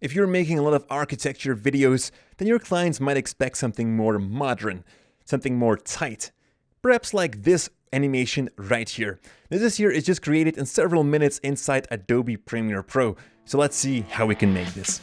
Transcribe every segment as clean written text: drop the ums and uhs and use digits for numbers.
If you're making a lot of architecture videos, then your clients might expect something more modern, something more tight. Perhaps like this animation right here. Now this here is just created in several minutes inside Adobe Premiere Pro. So let's see how we can make this.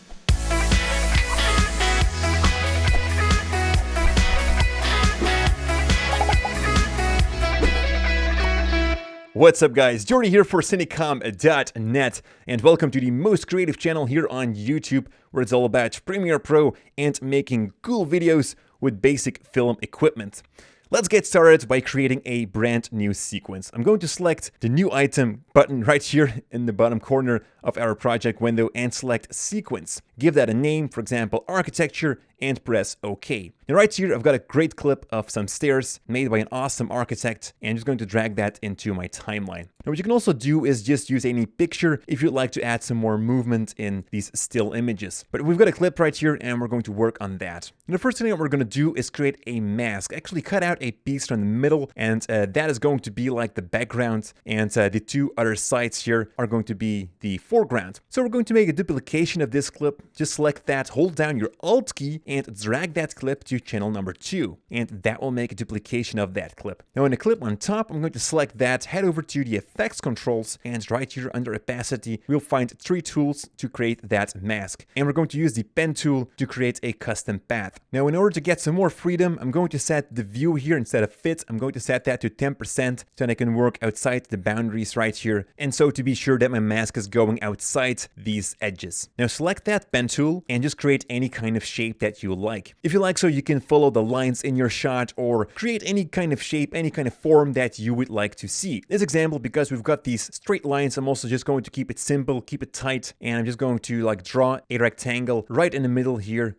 What's up guys, Jordy here for Cinecom.net and welcome to the most creative channel here on YouTube where it's all about Premiere Pro and making cool videos with basic film equipment. Let's get started by creating a brand new sequence. I'm going to select the new item button right here in the bottom corner of our project window and select sequence. Give that a name, for example, architecture, and press OK. Now right here, I've got a great clip of some stairs made by an awesome architect, and I'm just going to drag that into my timeline. Now what you can also do is just use any picture if you'd like to add some more movement in these still images. But we've got a clip right here, and we're going to work on that. And the first thing that we're going to do is create a mask. Actually cut out a piece from the middle, and that is going to be like the background, and the two other sides here are going to be the foreground. So we're going to make a duplication of this clip. Just select that, hold down your Alt key, and drag that clip to channel number 2. And that will make a duplication of that clip. Now in the clip on top, I'm going to select that, head over to the effects controls, and right here under opacity, we'll find 3 tools to create that mask. And we're going to use the pen tool to create a custom path. Now in order to get some more freedom, I'm going to set the view here instead of fit. I'm going to set that to 10% so that I can work outside the boundaries right here. And so to be sure that my mask is going outside these edges. Now select that pen tool and just create any kind of shape that you like. If you like so, you can follow the lines in your shot or create any kind of shape, any kind of form that you would like to see. This example, because we've got these straight lines, I'm also just going to keep it simple, keep it tight, and I'm just going to like draw a rectangle right in the middle here.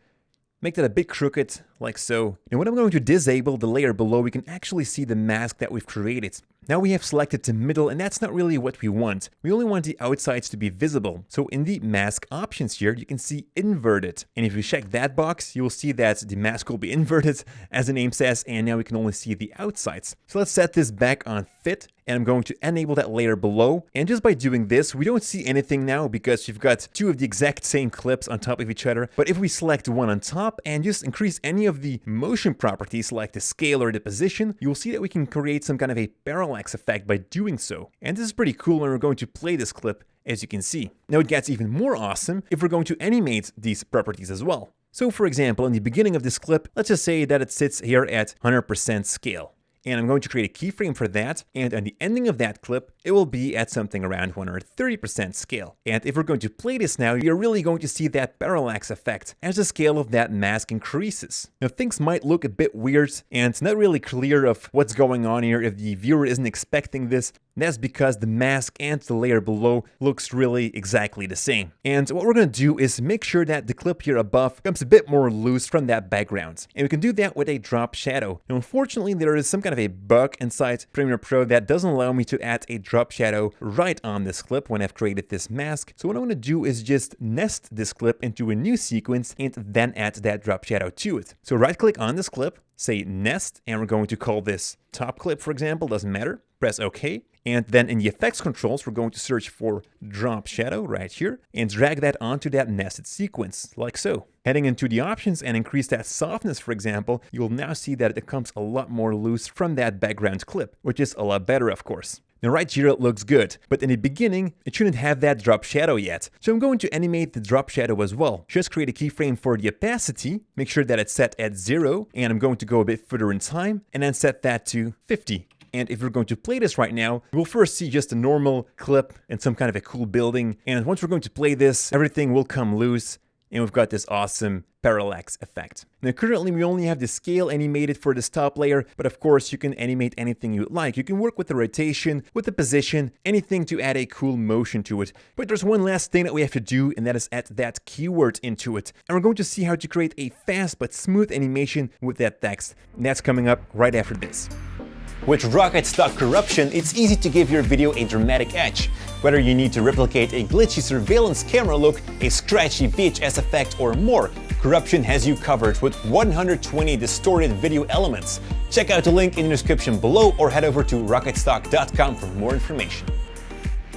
Make that a bit crooked, like so. And when I'm going to disable the layer below, we can actually see the mask that we've created. Now we have selected the middle, and that's not really what we want. We only want the outsides to be visible. So in the mask options here, you can see inverted. And if you check that box, you will see that the mask will be inverted, as the name says, and now we can only see the outsides. So let's set this back on fit, and I'm going to enable that layer below. And just by doing this, we don't see anything now because you've got 2 of the exact same clips on top of each other. But if we select one on top and just increase any of the motion properties like the scale or the position, you'll see that we can create some kind of a parallax effect by doing so. And this is pretty cool when we're going to play this clip, as you can see. Now it gets even more awesome if we're going to animate these properties as well. So for example, in the beginning of this clip, let's just say that it sits here at 100% scale. And I'm going to create a keyframe for that, and at the ending of that clip, it will be at something around 130% scale. And if we're going to play this now, you're really going to see that parallax effect as the scale of that mask increases. Now things might look a bit weird, and it's not really clear of what's going on here if the viewer isn't expecting this. That's because the mask and the layer below looks really exactly the same. And what we're going to do is make sure that the clip here above comes a bit more loose from that background. And we can do that with a drop shadow. Now unfortunately, there is some kind of a bug inside Premiere Pro that doesn't allow me to add a drop shadow right on this clip when I've created this mask. So what I'm going to do is just nest this clip into a new sequence and then add that drop shadow to it. So right click on this clip, say nest, and we're going to call this top clip, for example, doesn't matter. Press OK. And then in the effects controls, we're going to search for drop shadow right here and drag that onto that nested sequence, like so. Heading into the options and increase that softness, for example, you'll now see that it comes a lot more loose from that background clip, which is a lot better, of course. Now right here it looks good, but in the beginning it shouldn't have that drop shadow yet. So I'm going to animate the drop shadow as well. Just create a keyframe for the opacity, make sure that it's set at 0, and I'm going to go a bit further in time, and then set that to 50. And if we're going to play this right now, we'll first see just a normal clip and some kind of a cool building. And once we're going to play this, everything will come loose. And we've got this awesome parallax effect. Now currently we only have the scale animated for this top layer, but of course you can animate anything you like. You can work with the rotation, with the position, anything to add a cool motion to it. But there's one last thing that we have to do, and that is add that keyword into it. And we're going to see how to create a fast but smooth animation with that text. And that's coming up right after this. With Rocket Stock Corruption, it's easy to give your video a dramatic edge. Whether you need to replicate a glitchy surveillance camera look, a scratchy VHS effect, or more, Corruption has you covered with 120 distorted video elements. Check out the link in the description below or head over to rocketstock.com for more information.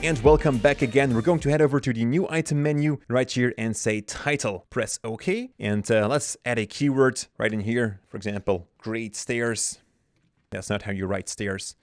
And welcome back again. We're going to head over to the new item menu right here and say title. Press OK. And let's add a keyword right in here. For example, great stairs. That's not how you write stairs.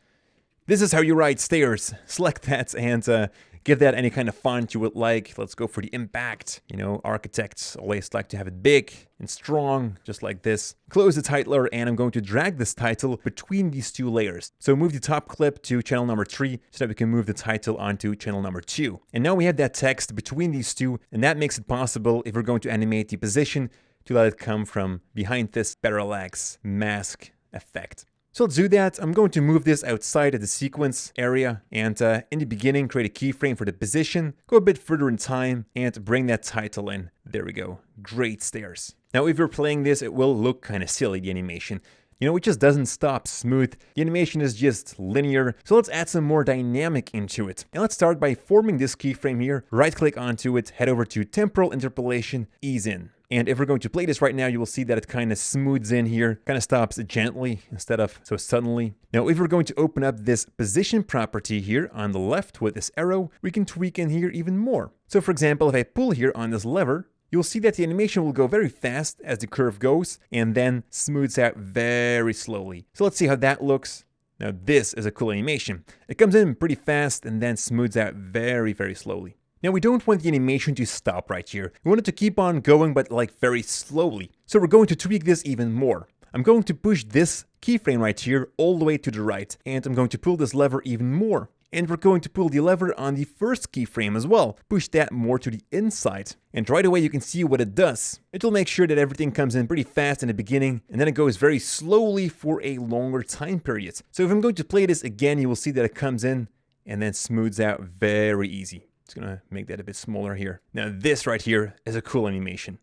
This is how you write stairs. Select that and give that any kind of font you would like. Let's go for the impact. You know, architects always like to have it big and strong, just like this. Close the titler, and I'm going to drag this title between these two layers. So move the top clip to channel number 3 so that we can move the title onto channel number 2. And now we have that text between these two, and that makes it possible, if we're going to animate the position, to let it come from behind this parallax mask effect. So let's do that. I'm going to move this outside of the sequence area, and in the beginning, create a keyframe for the position, go a bit further in time, and bring that title in. There we go. Great stairs. Now, if you're playing this, it will look kind of silly, the animation. You know, it just doesn't stop smooth. The animation is just linear. So let's add some more dynamic into it. And let's start by forming this keyframe here. Right-click onto it, head over to Temporal Interpolation, Ease In. And if we're going to play this right now, you will see that it kind of smooths in here, kind of stops gently instead of so suddenly. Now, if we're going to open up this position property here on the left with this arrow, we can tweak in here even more. So for example, if I pull here on this lever, you'll see that the animation will go very fast as the curve goes and then smooths out very slowly. So let's see how that looks. Now, this is a cool animation. It comes in pretty fast and then smooths out very, very slowly. Now, we don't want the animation to stop right here. We want it to keep on going, but like very slowly. So we're going to tweak this even more. I'm going to push this keyframe right here all the way to the right, and I'm going to pull this lever even more. And we're going to pull the lever on the first keyframe as well. Push that more to the inside. And right away you can see what it does. It will make sure that everything comes in pretty fast in the beginning, and then it goes very slowly for a longer time period. So if I'm going to play this again, you will see that it comes in and then smooths out very easy. It's gonna make that a bit smaller here. Now this right here is a cool animation.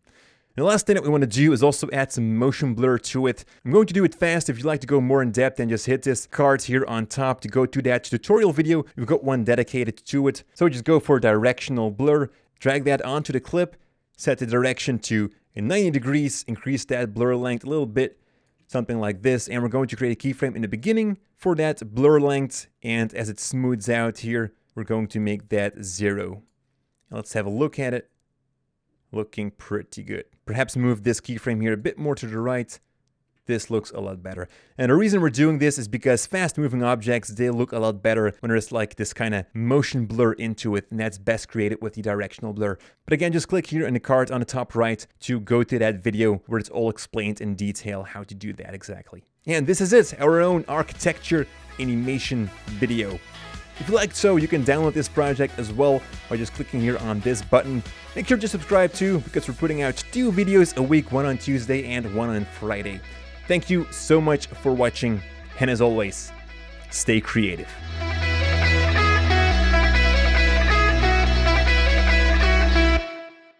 And the last thing that we want to do is also add some motion blur to it. I'm going to do it fast. If you'd like to go more in depth, then just hit this card here on top to go to that tutorial video. We've got one dedicated to it. So just go for directional blur, drag that onto the clip, set the direction to 90 degrees, increase that blur length a little bit, something like this. And we're going to create a keyframe in the beginning for that blur length. And as it smooths out here, we're going to make that 0. Let's have a look at it. Looking pretty good. Perhaps move this keyframe here a bit more to the right. This looks a lot better. And the reason we're doing this is because fast moving objects, they look a lot better when there's like this kind of motion blur into it, and that's best created with the directional blur. But again, just click here in the card on the top right to go to that video where it's all explained in detail how to do that exactly. And this is it, our own architecture animation video. If you liked so, you can download this project as well by just clicking here on this button. Make sure to subscribe too, because we're putting out 2 videos a week, one on Tuesday and one on Friday. Thank you so much for watching, and as always, stay creative.